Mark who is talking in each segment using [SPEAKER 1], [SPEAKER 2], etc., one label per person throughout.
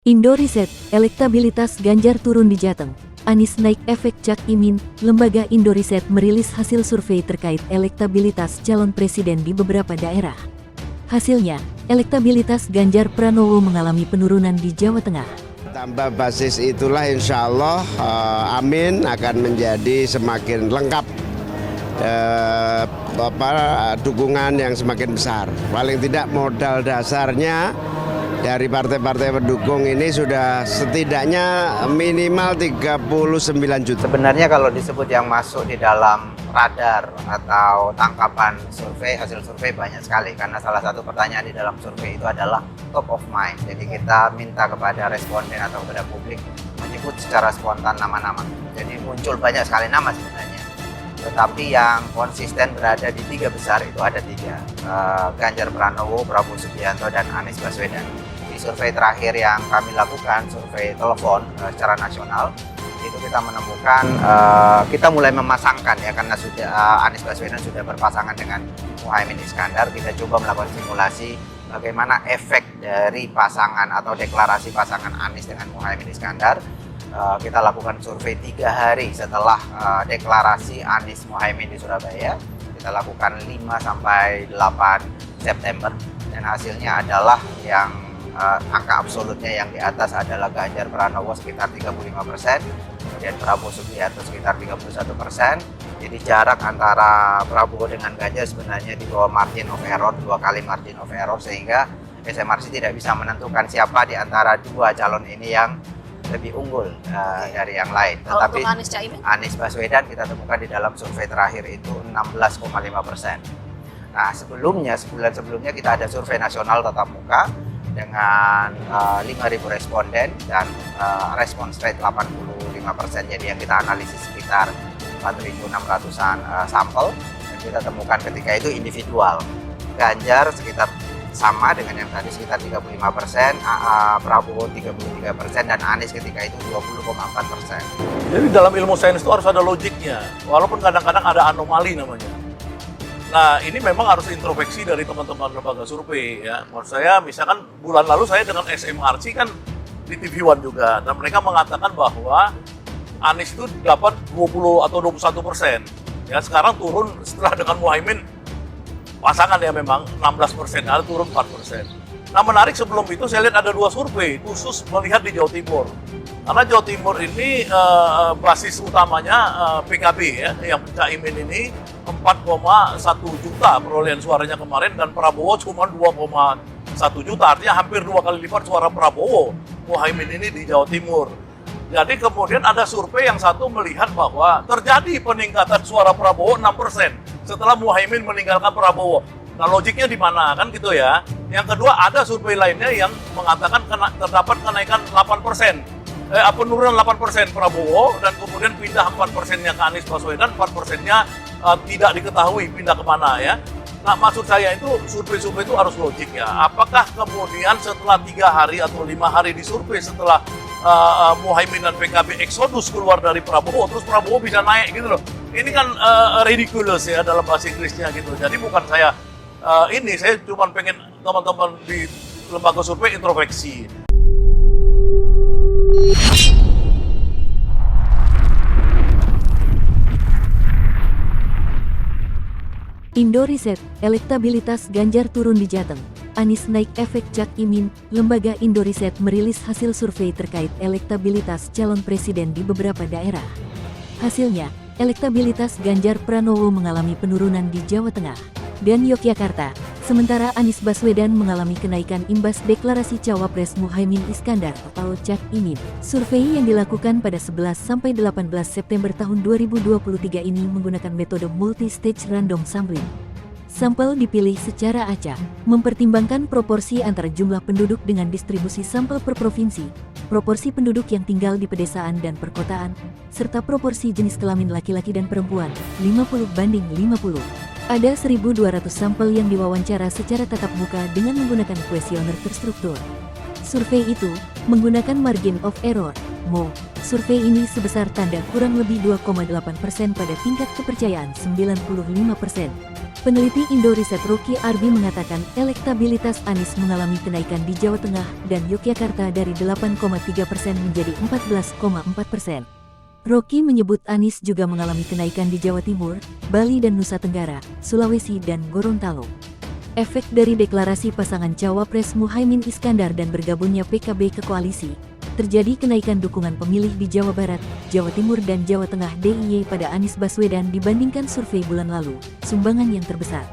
[SPEAKER 1] Indo Riset, elektabilitas Ganjar turun di Jateng. Anies naik efek Cak Imin. Lembaga Indo Riset merilis hasil survei terkait elektabilitas calon presiden di beberapa daerah. Hasilnya, elektabilitas Ganjar Pranowo mengalami penurunan di Jawa Tengah.
[SPEAKER 2] Tambah basis itulah insya Allah Amin akan menjadi semakin lengkap, dukungan yang semakin besar. Paling tidak modal dasarnya dari partai-partai pendukung ini sudah setidaknya minimal 39 juta.
[SPEAKER 3] Sebenarnya kalau disebut yang masuk di dalam radar atau tangkapan survei, hasil survei banyak sekali. Karena salah satu pertanyaan di dalam survei itu adalah top of mind. Jadi kita minta kepada responden atau kepada publik menyebut secara spontan nama-nama. Jadi muncul banyak sekali nama sebenarnya. Tetapi yang konsisten berada di tiga besar itu ada tiga. Ganjar Pranowo, Prabowo Subianto, dan Anies Baswedan. Di survei terakhir yang kami lakukan, survei telepon secara nasional, itu kita menemukan, kita mulai memasangkan ya, karena sudah Anies Baswedan sudah berpasangan dengan Muhaimin Iskandar. Kita coba melakukan simulasi bagaimana efek dari pasangan atau deklarasi pasangan Anies dengan Muhaimin Iskandar. Kita lakukan survei 3 hari setelah deklarasi Anies Muhaimin di Surabaya. Kita lakukan 5 sampai 8 September, dan hasilnya adalah yang angka absolutnya yang di atas adalah Ganjar Pranowo sekitar 35%, kemudian Prabowo Subianto sekitar 31%. Jadi jarak antara Prabowo dengan Ganjar sebenarnya di bawah margin of error, 2 kali margin of error, sehingga SMRC tidak bisa menentukan siapa di antara dua calon ini yang lebih unggul dari yang lain. Tetapi Anies Baswedan kita temukan di dalam survei terakhir itu 16,5%. Nah, sebulan sebelumnya kita ada survei nasional tatap muka dengan 5.000 responden dan response rate 85%. Jadi yang kita analisis sekitar 4.600-an sampel, dan kita temukan ketika itu individual. Ganjar sekitar sama dengan yang tadi sekitar 35%, Prabowo 33%, dan Anies ketika itu 20,4%.
[SPEAKER 4] Jadi dalam ilmu sains itu harus ada logiknya, walaupun kadang-kadang ada anomali namanya. Nah, ini memang harus introspeksi dari teman-teman lembaga survei ya. Maksud saya, misalkan bulan lalu saya dengan SMRC kan di TV One juga, dan mereka mengatakan bahwa Anies itu dapat 20 atau 21%. Ya, sekarang turun setelah dengan Muhaimin pasangan ya memang 16%, ada turun 4%. Nah, menarik, sebelum itu saya lihat ada 2 survei khusus melihat di Jawa Timur. Karena Jawa Timur ini basis utamanya PKB ya, yang Cak Imin ini 4,1 juta perolehan suaranya kemarin, dan Prabowo cuma 2,1 juta, artinya hampir 2 kali lipat suara Prabowo Muhaimin ini di Jawa Timur. Jadi kemudian ada survei yang satu melihat bahwa terjadi peningkatan suara Prabowo 6% setelah Muhaimin meninggalkan Prabowo. Nah, logiknya di mana kan gitu ya. Yang kedua, ada survei lainnya yang mengatakan terdapat kenaikan 8%. Penurunan 8% Prabowo, dan kemudian pindah 4%-nya ke Anies Baswedan, 4%-nya tidak diketahui pindah kemana ya. Nah, maksud saya itu survei-survei itu harus logik ya. Apakah kemudian setelah 3 hari atau 5 hari disurvei setelah Muhaimin dan PKB eksodus keluar dari Prabowo, terus Prabowo bisa naik gitu loh. Ini kan ridiculous ya dalam bahasa Inggrisnya gitu. Jadi bukan saya saya cuma pengen teman-teman di lembaga survei introspeksi.
[SPEAKER 1] Indo Riset, elektabilitas Ganjar turun di Jateng. Anies naik efek Cak Imin. Lembaga Indo Riset merilis hasil survei terkait elektabilitas calon presiden di beberapa daerah. Hasilnya, elektabilitas Ganjar Pranowo mengalami penurunan di Jawa Tengah dan Yogyakarta, sementara Anies Baswedan mengalami kenaikan imbas deklarasi Cawapres Muhaimin Iskandar atau Cak Imin. Survei yang dilakukan pada 11-18 September tahun 2023 ini menggunakan metode multi-stage random sampling. Sampel dipilih secara acak, mempertimbangkan proporsi antara jumlah penduduk dengan distribusi sampel per provinsi, proporsi penduduk yang tinggal di pedesaan dan perkotaan, serta proporsi jenis kelamin laki-laki dan perempuan, 50:50. Ada 1.200 sampel yang diwawancara secara tatap muka dengan menggunakan kuesioner terstruktur. Survei itu menggunakan margin of error, MO, Survei ini sebesar tanda kurang lebih 2,8% pada tingkat kepercayaan 95%. Peneliti Indo Riset Rocky Arbi mengatakan elektabilitas Anies mengalami kenaikan di Jawa Tengah dan Yogyakarta dari 8,3% menjadi 14,4%. Rocky menyebut Anies juga mengalami kenaikan di Jawa Timur, Bali dan Nusa Tenggara, Sulawesi dan Gorontalo. Efek dari deklarasi pasangan Cawapres Muhaimin Iskandar dan bergabungnya PKB ke koalisi, terjadi kenaikan dukungan pemilih di Jawa Barat, Jawa Timur dan Jawa Tengah DIY pada Anies Baswedan dibandingkan survei bulan lalu, sumbangan yang terbesar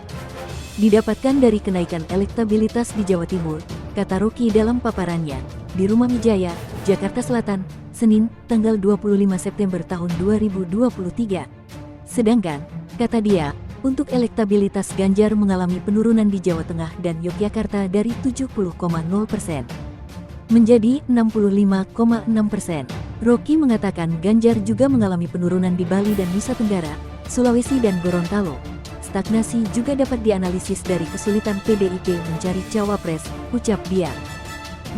[SPEAKER 1] didapatkan dari kenaikan elektabilitas di Jawa Timur, kata Rocky dalam paparannya, di Rumah Wijaya, Jakarta Selatan, Senin, tanggal 25 September tahun 2023. Sedangkan, kata dia, untuk elektabilitas Ganjar mengalami penurunan di Jawa Tengah dan Yogyakarta dari 70,0% menjadi 65,6%. Rocky mengatakan Ganjar juga mengalami penurunan di Bali dan Nusa Tenggara, Sulawesi dan Gorontalo. Stagnasi juga dapat dianalisis dari kesulitan PDIP mencari cawapres, ucap dia.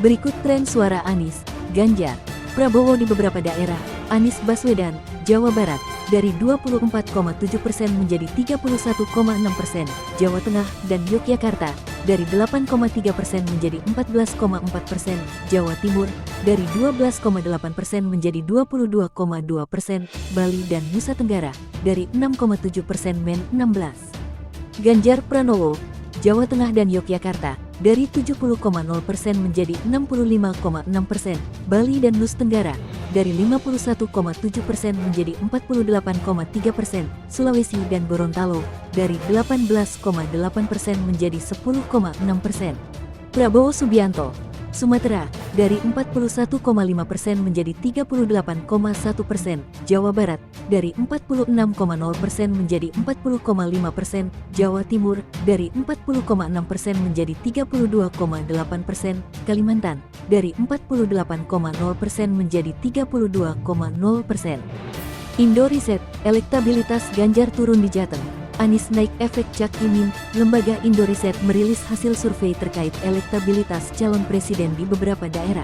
[SPEAKER 1] Berikut tren suara Anies, Ganjar, Prabowo di beberapa daerah. Anies Baswedan, Jawa Barat, dari 24,7% menjadi 31,6%, Jawa Tengah dan Yogyakarta, dari 8,3% menjadi 14,4%, Jawa Timur, dari 12,8% menjadi 22,2%, Bali dan Nusa Tenggara, dari 6,7% men 16. Ganjar Pranowo, Jawa Tengah dan Yogyakarta, dari 70,0% menjadi 65,6%, Bali dan Nusa Tenggara, dari 51,7% menjadi 48,3%, Sulawesi dan Gorontalo, dari 18,8% menjadi 10,6%. Prabowo Subianto, Sumatera, dari 41,5% menjadi 38,1%, Jawa Barat, dari 46,0% menjadi 40,5%, Jawa Timur, dari 40,6% menjadi 32,8%, Kalimantan, dari 48,0% menjadi 32,0%. Indo Riset, elektabilitas Ganjar turun di Jateng. Anies naik efek Cak Imin, lembaga Indo Riset merilis hasil survei terkait elektabilitas calon presiden di beberapa daerah.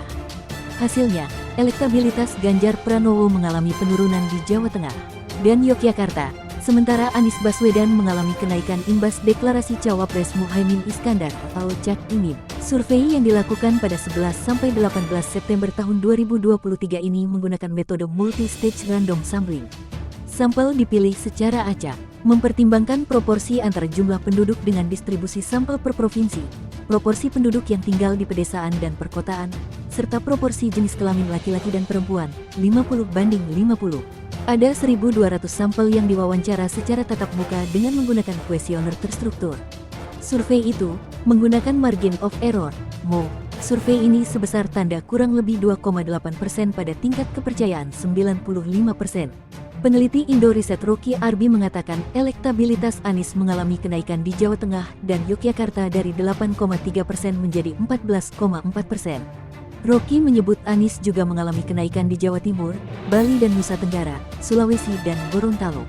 [SPEAKER 1] Hasilnya, elektabilitas Ganjar Pranowo mengalami penurunan di Jawa Tengah dan Yogyakarta, sementara Anies Baswedan mengalami kenaikan imbas deklarasi Cawapres Muhaimin Iskandar atau Cak Imin. Survei yang dilakukan pada 11-18 September tahun 2023 ini menggunakan metode multi-stage random sampling. Sampel dipilih secara acak, mempertimbangkan proporsi antara jumlah penduduk dengan distribusi sampel per provinsi, proporsi penduduk yang tinggal di pedesaan dan perkotaan, serta proporsi jenis kelamin laki-laki dan perempuan, 50:50. Ada 1.200 sampel yang diwawancara secara tatap muka dengan menggunakan kuesioner terstruktur. Survei itu menggunakan margin of error, MO. Survei ini sebesar tanda kurang lebih 2,8% pada tingkat kepercayaan 95%. Peneliti Indo Riset Rocky Arbi mengatakan elektabilitas Anies mengalami kenaikan di Jawa Tengah dan Yogyakarta dari 8,3% menjadi 14,4%. Rocky menyebut Anies juga mengalami kenaikan di Jawa Timur, Bali dan Nusa Tenggara, Sulawesi dan Gorontalo.